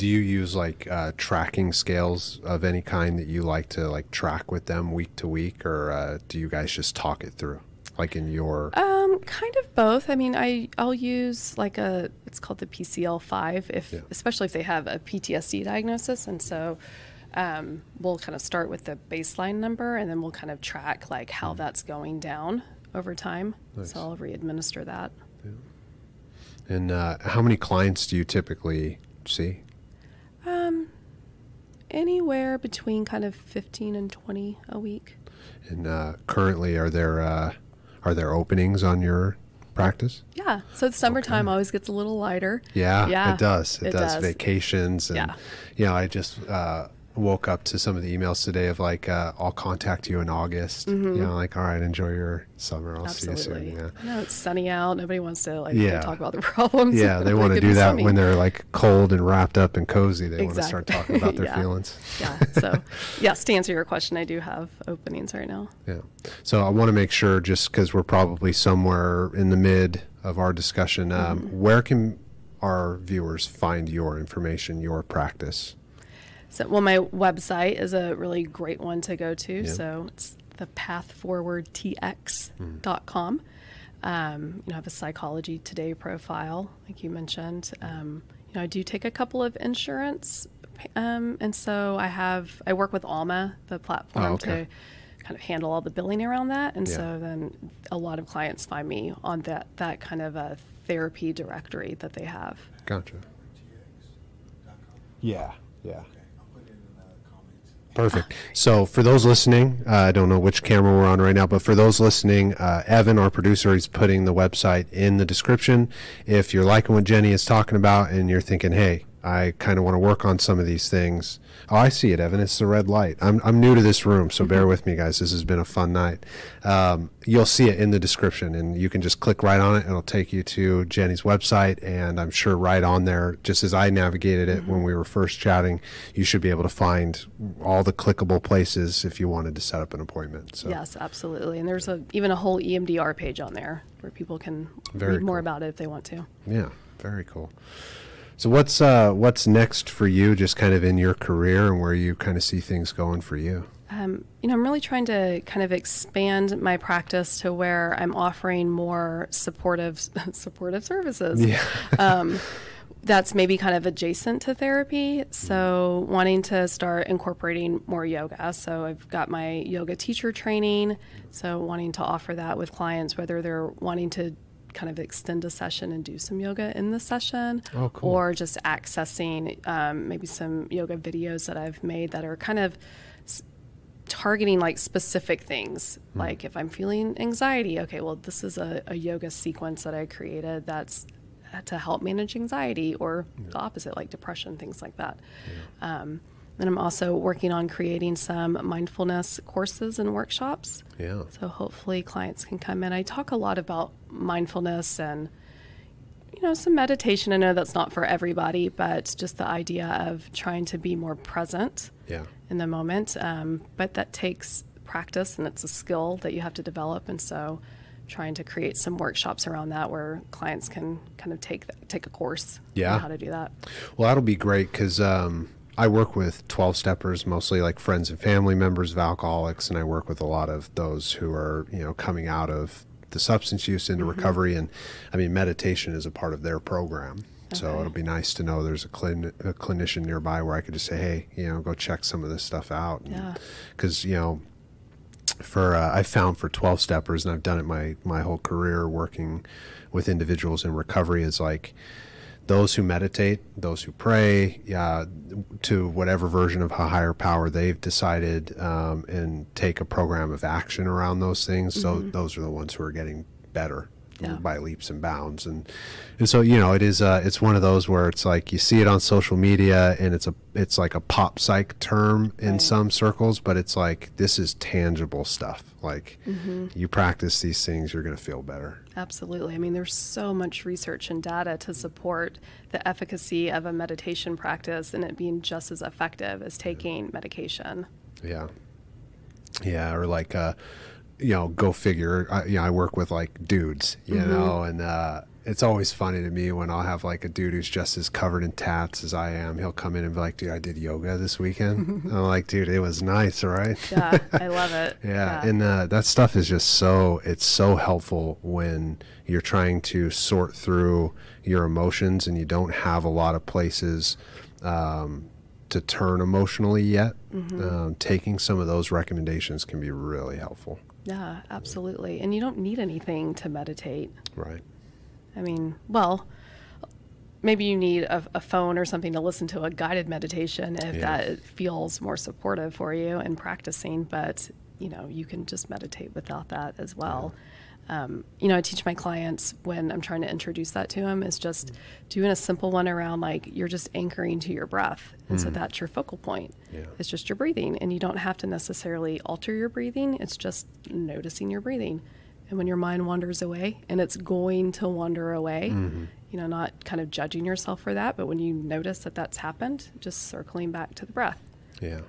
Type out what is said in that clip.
Do you use like tracking scales of any kind that you like to like track with them week to week, or do you guys just talk it through, like in your? Kind of both. I mean, I'll use like it's called the PCL-5, especially if they have a PTSD diagnosis, and so we'll kind of start with the baseline number, and then we'll kind of track like how that's going down over time. Nice. So I'll re-administer that. Yeah. And how many clients do you typically see? Anywhere between kind of 15 and 20 a week. And currently, are there openings on your practice? Yeah. So the summertime always gets a little lighter. Yeah, it does. It does. Vacations. And, yeah. I just woke up to some of the emails today of like, I'll contact you in August. Like, all right, enjoy your summer. I'll see you soon. Yeah. I know it's sunny out. Nobody wants to talk about their problems. Yeah, they want to do that when they're like cold and wrapped up and cozy. They want to start talking about their feelings. Yeah. So, yes, to answer your question, I do have openings right now. Yeah. So I want to make sure, just because we're probably somewhere in the mid of our discussion, where can our viewers find your information, your practice? So, well, my website is a really great one to go to. Yeah. So it's thepathforwardtx.com. I have a Psychology Today profile, like you mentioned. I do take a couple of insurance, and so I work with Alma, the platform, to kind of handle all the billing around that. And so then a lot of clients find me on that kind of a therapy directory that they have. Gotcha. Yeah. Perfect. So for those listening, I don't know which camera we're on right now, but for those listening, Evan, our producer, is putting the website in the description. If you're liking what Jenny is talking about and you're thinking, hey, I kind of want to work on some of these things. Oh, I see it, Evan. It's the red light. I'm new to this room, so bear with me, guys. This has been a fun night. You'll see it in the description, and you can just click right on it. It'll take you to Jenny's website, and I'm sure right on there, just as I navigated it when we were first chatting, you should be able to find all the clickable places if you wanted to set up an appointment. So. Yes, absolutely. And there's even a whole EMDR page on there where people can read more about it if they want to. Yeah, very cool. So what's next for you, just kind of in your career, and where you kind of see things going for you? I'm really trying to kind of expand my practice to where I'm offering more supportive services. Yeah. That's maybe kind of adjacent to therapy. So wanting to start incorporating more yoga. So I've got my yoga teacher training. So wanting to offer that with clients, whether they're wanting to kind of extend a session and do some yoga in the session, or just accessing maybe some yoga videos that I've made that are kind of targeting like specific things. Like if I'm feeling anxiety, okay, well, this is a yoga sequence that I created that's to help manage anxiety, or the opposite, like depression, things like that. Then I'm also working on creating some mindfulness courses and workshops. Yeah. So hopefully clients can come in. I talk a lot about mindfulness and, some meditation. I know that's not for everybody, but just the idea of trying to be more present in the moment. But that takes practice, and it's a skill that you have to develop. And so trying to create some workshops around that where clients can kind of take a course on how to do that. Well, that'll be great, because I work with 12-steppers, mostly like friends and family members of alcoholics, and I work with a lot of those who are, coming out of the substance use into recovery, and I mean, meditation is a part of their program. So it'll be nice to know there's a clinician nearby where I could just say, hey, go check some of this stuff out. Because, I found for 12-steppers, and I've done it my whole career working with individuals in recovery, is like, those who meditate, those who pray, to whatever version of a higher power they've decided, and take a program of action around those things. So those are the ones who are getting better by leaps and bounds. And so, it is, it's one of those where it's like, you see it on social media, and it's like a pop psych term in some circles, but it's like, this is tangible stuff. Like you practice these things, you're going to feel better. Absolutely. I mean, there's so much research and data to support the efficacy of a meditation practice and it being just as effective as taking medication. Yeah. Yeah. Or like, go figure. I work with like dudes, you know, and It's always funny to me when I'll have like a dude who's just as covered in tats as I am. He'll come in and be like, dude, I did yoga this weekend. I'm like, dude, it was nice, right? Yeah, I love it. Yeah. And that stuff is just it's so helpful when you're trying to sort through your emotions and you don't have a lot of places to turn emotionally yet. Taking some of those recommendations can be really helpful. Yeah, absolutely. And you don't need anything to meditate. Right. I mean, well, maybe you need a phone or something to listen to a guided meditation if that feels more supportive for you in practicing, but you can just meditate without that as well. I teach my clients when I'm trying to introduce that to them is just doing a simple one around like you're just anchoring to your breath. And so that's your focal point. Yeah. It's just your breathing, and you don't have to necessarily alter your breathing. It's just noticing your breathing. And when your mind wanders away, and it's going to wander away, not kind of judging yourself for that, but when you notice that that's happened, just circling back to the breath. Yeah.